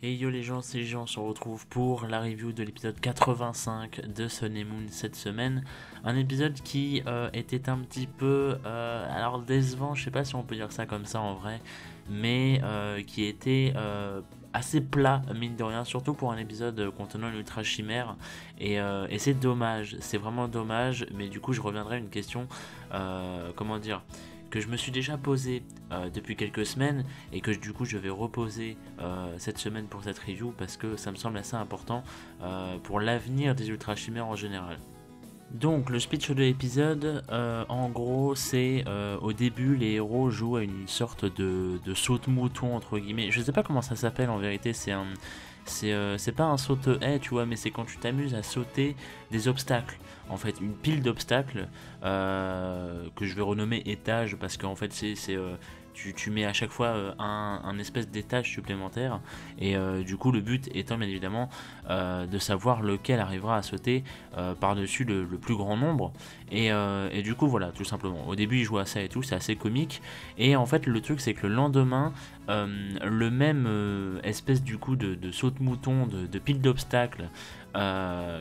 Hey yo les gens, c'est Jean, on se retrouve pour la review de l'épisode 85 de Sun et Moon cette semaine. Un épisode qui était un petit peu, alors décevant, je sais pas si on peut dire ça comme ça en vrai, mais qui était assez plat mine de rien, surtout pour un épisode contenant une ultra chimère. Et c'est dommage, c'est vraiment dommage, mais du coup je reviendrai à une question, comment dire, que je me suis déjà posé depuis quelques semaines et que du coup je vais reposer cette semaine pour cette review parce que ça me semble assez important pour l'avenir des ultra chimères en général. Donc le speech de l'épisode, en gros c'est au début les héros jouent à une sorte de saute-mouton entre guillemets. Je sais pas comment ça s'appelle en vérité, c'est pas un saute-haie tu vois, mais c'est quand tu t'amuses à sauter des obstacles. En fait une pile d'obstacles que je vais renommer étage parce qu'en fait tu mets à chaque fois un espèce d'étage supplémentaire et du coup le but étant bien évidemment de savoir lequel arrivera à sauter par-dessus le plus grand nombre et du coup voilà tout simplement au début il joue à ça et tout, c'est assez comique et en fait le truc c'est que le lendemain le même espèce du coup de saute-mouton de pile d'obstacles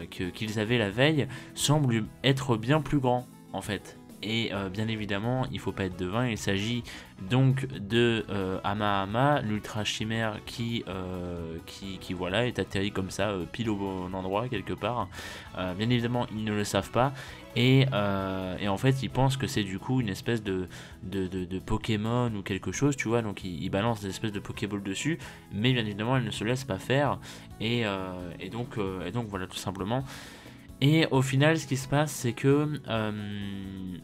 qu'ils avaient la veille semble être bien plus grand en fait. Et bien évidemment, il faut pas être devin, il s'agit donc de Ama, l'ultra chimère qui voilà, est atterri comme ça, pile au bon endroit quelque part. Bien évidemment, ils ne le savent pas. Et en fait, ils pensent que c'est du coup une espèce de Pokémon ou quelque chose, tu vois. Donc, ils balancent des espèces de Pokéball dessus. Mais bien évidemment, elle ne se laisse pas faire. Et donc voilà, tout simplement. Et au final, ce qui se passe, c'est que,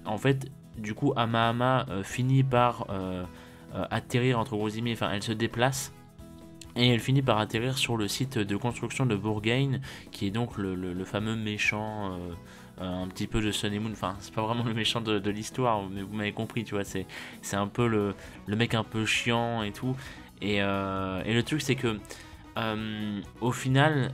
en fait, du coup, Ama finit par atterrir, entre gros guillemets, enfin, elle se déplace. Et elle finit par atterrir sur le site de construction de Bourgain, qui est donc le fameux méchant, un petit peu de Sun et Moon. Enfin, c'est pas vraiment le méchant de l'histoire, mais vous m'avez compris, tu vois. C'est un peu le mec un peu chiant et tout. Et le truc, c'est que au final,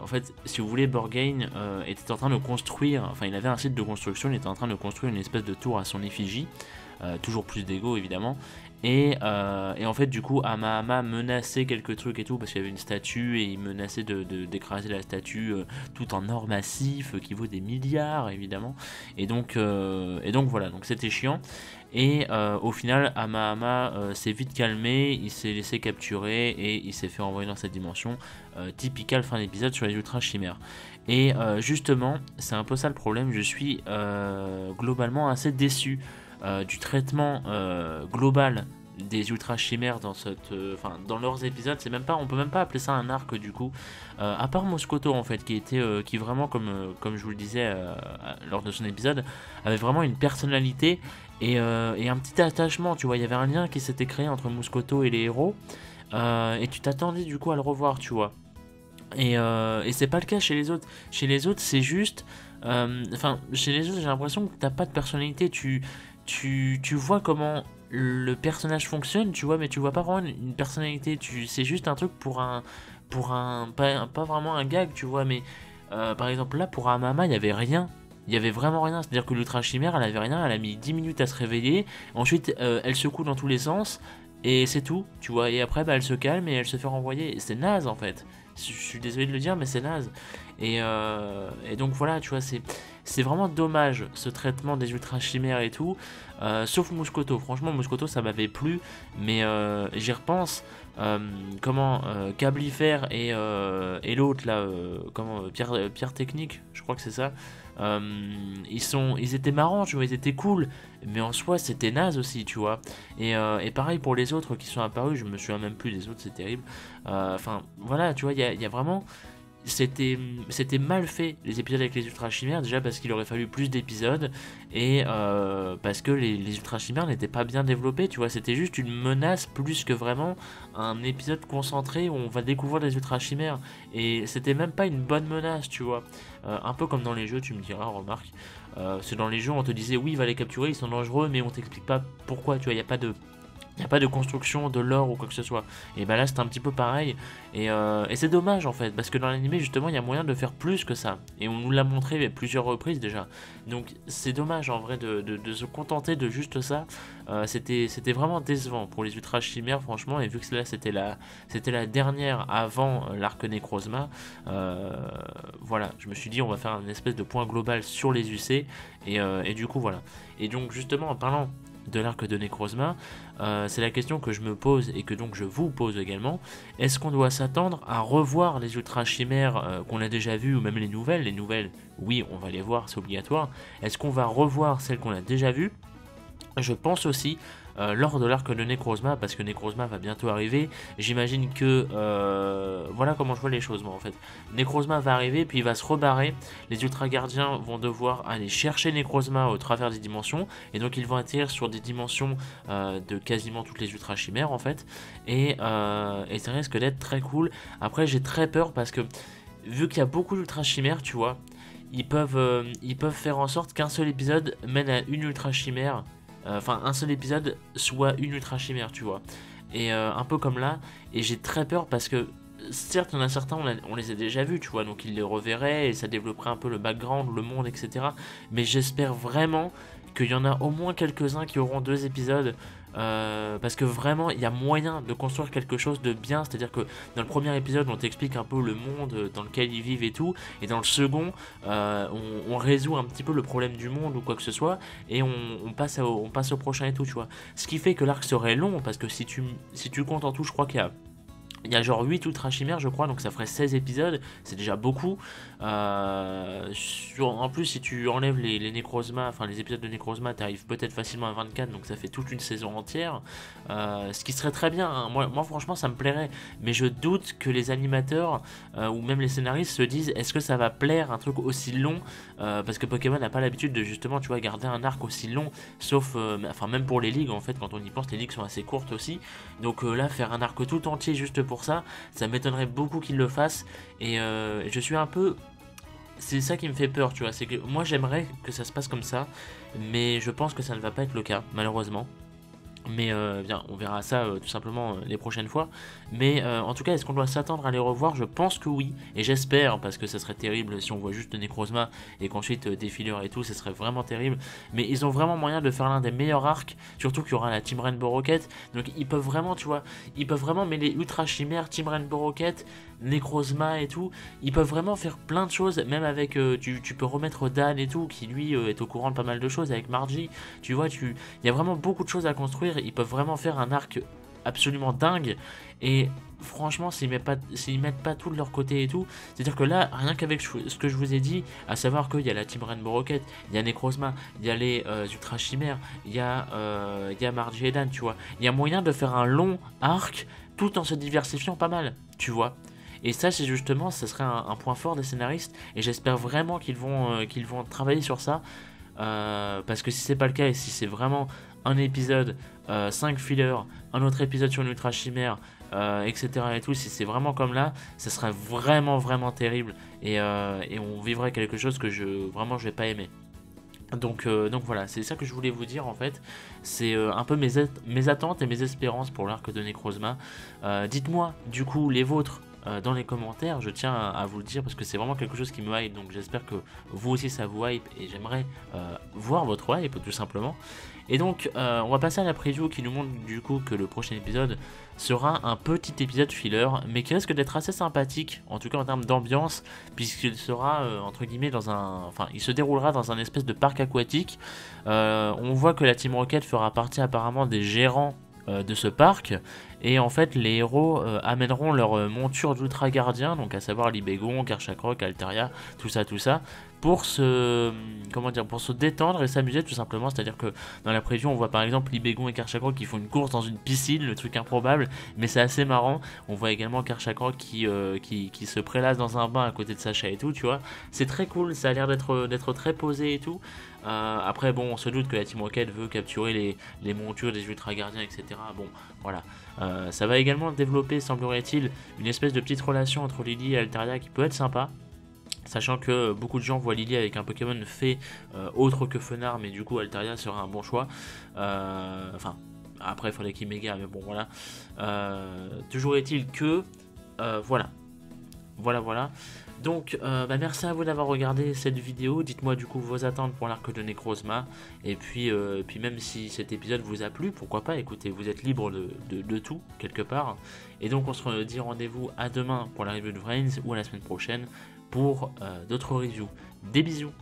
en fait, si vous voulez, Borgain était en train de construire, enfin il avait un site de construction, il était en train de construire une espèce de tour à son effigie, toujours plus d'ego évidemment, et en fait du coup Ama menaçait quelques trucs et tout, parce qu'il y avait une statue, et il menaçait d'écraser la statue tout en or massif qui vaut des milliards évidemment, et donc voilà, donc c'était chiant. Et au final, Ama s'est vite calmé, il s'est laissé capturer et il s'est fait envoyer dans cette dimension typical fin d'épisode sur les ultra chimères. Et justement, c'est un peu ça le problème, je suis globalement assez déçu du traitement global des ultra chimères dans dans leurs épisodes. C'est même pas, on peut même pas appeler ça un arc du coup, à part Moscoto en fait, qui vraiment comme je vous le disais lors de son épisode, avait vraiment une personnalité et un petit attachement, tu vois, il y avait un lien qui s'était créé entre Moscoto et les héros, et tu t'attendais du coup à le revoir, tu vois. Et c'est pas le cas chez les autres. Chez les autres, c'est juste. Chez les autres, j'ai l'impression que t'as pas de personnalité. Tu vois comment le personnage fonctionne, tu vois, mais tu vois pas vraiment une personnalité. C'est juste un truc pas vraiment un gag, tu vois, mais par exemple, là, pour Amama, il y avait rien. Il y avait vraiment rien, c'est-à-dire que l'ultra chimère elle avait rien, elle a mis 10 minutes à se réveiller, ensuite elle secoue dans tous les sens, et c'est tout, tu vois, et après bah, elle se calme et elle se fait renvoyer, et c'est naze en fait, je suis désolé de le dire mais c'est naze, et donc voilà, tu vois, c'est vraiment dommage ce traitement des ultra chimères et tout, sauf Moscoto, franchement Moscoto ça m'avait plu, mais j'y repense, Cablifère et l'autre là, Pierre Technique, je crois que c'est ça. Ils étaient marrants, tu vois, ils étaient cool, mais en soi c'était naze aussi, tu vois. Et pareil pour les autres qui sont apparus, je me souviens même plus des autres, c'est terrible. Enfin voilà, tu vois, il y a vraiment. C'était mal fait les épisodes avec les ultra chimères, déjà parce qu'il aurait fallu plus d'épisodes et parce que les ultra chimères n'étaient pas bien développés, tu vois, c'était juste une menace plus que vraiment un épisode concentré où on va découvrir les ultra chimères, et c'était même pas une bonne menace, tu vois. Un peu comme dans les jeux, tu me diras, remarque, c'est dans les jeux on te disait oui, il va les capturer, ils sont dangereux, mais on t'explique pas pourquoi, tu vois, il n'y a pas de Il n'y a pas de construction de lore ou quoi que ce soit. Et bah là c'est un petit peu pareil. Et c'est dommage en fait, parce que dans l'animé justement il y a moyen de faire plus que ça. Et on nous l'a montré à plusieurs reprises déjà. Donc c'est dommage en vrai de se contenter de juste ça. C'était vraiment décevant pour les Ultra Chimères franchement. Et vu que là c'était la dernière avant l'arc Necrozma. Voilà, je me suis dit on va faire une espèce de point global sur les UC. Et du coup voilà. Et donc justement en parlant de l'arc de Necrozma, c'est la question que je me pose et que donc je vous pose également. Est-ce qu'on doit s'attendre à revoir les Ultra Chimères qu'on a déjà vues ou même les nouvelles? Les nouvelles, oui, on va les voir, c'est obligatoire. Est-ce qu'on va revoir celles qu'on a déjà vues? Je pense aussi lors de l'arc de Necrozma, parce que Necrozma va bientôt arriver. J'imagine que voilà comment je vois les choses moi en fait. Necrozma va arriver, puis il va se rebarrer. Les Ultra Gardiens vont devoir aller chercher Necrozma au travers des dimensions, et donc ils vont atterrir sur des dimensions de quasiment toutes les Ultra Chimères en fait. Et ça risque d'être très cool. Après j'ai très peur parce que vu qu'il y a beaucoup d'Ultra Chimères, tu vois, ils peuvent faire en sorte qu'un seul épisode mène à une Ultra Chimère. Enfin, un seul épisode soit une Ultra Chimère, tu vois. Et un peu comme là, et j'ai très peur parce que certes, il y en a certains, on les a déjà vus, tu vois, donc ils les reverraient et ça développerait un peu le background, le monde, etc. Mais j'espère vraiment qu'il y en a au moins quelques-uns qui auront 2 épisodes. Parce que vraiment il y a moyen de construire quelque chose de bien, c'est à dire que dans le premier épisode on t'explique un peu le monde dans lequel ils vivent et tout, et dans le second on résout un petit peu le problème du monde ou quoi que ce soit, et on passe au prochain et tout, tu vois, ce qui fait que l'arc serait long, parce que si tu comptes en tout, je crois qu'il y a genre 8 Ultra Chimères, je crois, donc ça ferait 16 épisodes, c'est déjà beaucoup. En plus, si tu enlèves les Necrozma, enfin les épisodes de Necrozma, t'arrives peut-être facilement à 24, donc ça fait toute une saison entière. Ce qui serait très bien, hein. Moi, franchement, ça me plairait. Mais je doute que les animateurs ou même les scénaristes se disent est-ce que ça va plaire un truc aussi long, parce que Pokémon n'a pas l'habitude de justement, tu vois, garder un arc aussi long, sauf, enfin, même pour les ligues, en fait, quand on y pense, les ligues sont assez courtes aussi. Donc là, faire un arc tout entier juste pour ça m'étonnerait beaucoup qu'ils le fassent. Et je suis un peu... C'est ça qui me fait peur, tu vois. C'est que moi, j'aimerais que ça se passe comme ça, mais je pense que ça ne va pas être le cas, malheureusement. Mais bien, on verra ça tout simplement les prochaines fois. Mais en tout cas, est-ce qu'on doit s'attendre à les revoir? Je pense que oui. Et j'espère, parce que ça serait terrible si on voit juste Necrozma et qu'ensuite des fillers et tout, ça serait vraiment terrible. Mais ils ont vraiment moyen de faire l'un des meilleurs arcs. Surtout qu'il y aura la Team Rainbow Rocket. Donc ils peuvent vraiment, tu vois, ils peuvent vraiment mêler Ultra Chimère, Team Rainbow Rocket, Necrozma et tout. Ils peuvent vraiment faire plein de choses. Même avec, tu peux remettre Dan et tout, qui lui est au courant de pas mal de choses avec Margie. Tu vois, il y a vraiment beaucoup de choses à construire. Ils peuvent vraiment faire un arc absolument dingue. Et franchement, s'ils mettent pas tout de leur côté et tout, c'est-à-dire que là, rien qu'avec ce que je vous ai dit, à savoir qu'il y a la Team Rainbow Rocket, il y a Necrozma, il y a les Ultra Chimères, il y a Margie et Dan, tu vois. Il y a moyen de faire un long arc tout en se diversifiant pas mal, tu vois. Et ça, c'est justement, ça serait un point fort des scénaristes, et j'espère vraiment qu'ils vont travailler sur ça. Parce que si c'est pas le cas, et si c'est vraiment un épisode, 5 fillers, un autre épisode sur une Ultra Chimère, etc. et tout, si c'est vraiment comme là, ça serait vraiment vraiment terrible, et on vivrait quelque chose que je vais pas aimer. Donc voilà, c'est ça que je voulais vous dire en fait. C'est un peu mes attentes et mes espérances pour l'arc de Necrozma. Dites-moi du coup les vôtres dans les commentaires, je tiens à vous le dire parce que c'est vraiment quelque chose qui me hype, donc j'espère que vous aussi ça vous hype et j'aimerais voir votre hype tout simplement. Et donc on va passer à la preview qui nous montre du coup que le prochain épisode sera un petit épisode filler, mais qui risque d'être assez sympathique, en tout cas en termes d'ambiance, puisqu'il sera entre guillemets il se déroulera dans un espèce de parc aquatique. On voit que la Team Rocket fera partie apparemment des gérants de ce parc, et en fait les héros amèneront leur monture d'ultra gardien, donc à savoir Libégon, Karchakrok, Altaria, tout ça pour pour se détendre et s'amuser tout simplement. C'est-à-dire que dans la preview on voit par exemple Libégon et Karchakrok qui font une course dans une piscine, le truc improbable, mais c'est assez marrant. On voit également Karchakrok qui se prélasse dans un bain à côté de Sacha et tout, tu vois. C'est très cool, ça a l'air d'être très posé et tout. Après bon, on se doute que la Team Rocket veut capturer les montures des ultra gardiens, etc. Bon, voilà. Ça va également développer, semblerait-il, une espèce de petite relation entre Lily et Altaria qui peut être sympa. Sachant que beaucoup de gens voient Lily avec un Pokémon fait autre que Fenard, mais du coup Altaria sera un bon choix. Après, il fallait qu'il m'égare, mais bon, voilà. Toujours est-il que... voilà. Voilà. Donc, merci à vous d'avoir regardé cette vidéo. Dites-moi du coup vos attentes pour l'arc de Necrozma. Et puis même si cet épisode vous a plu, pourquoi pas, écoutez, vous êtes libre de tout, quelque part. Et donc on se dit rendez-vous à demain pour la review de Vrains ou à la semaine prochaine pour d'autres reviews. Des bisous.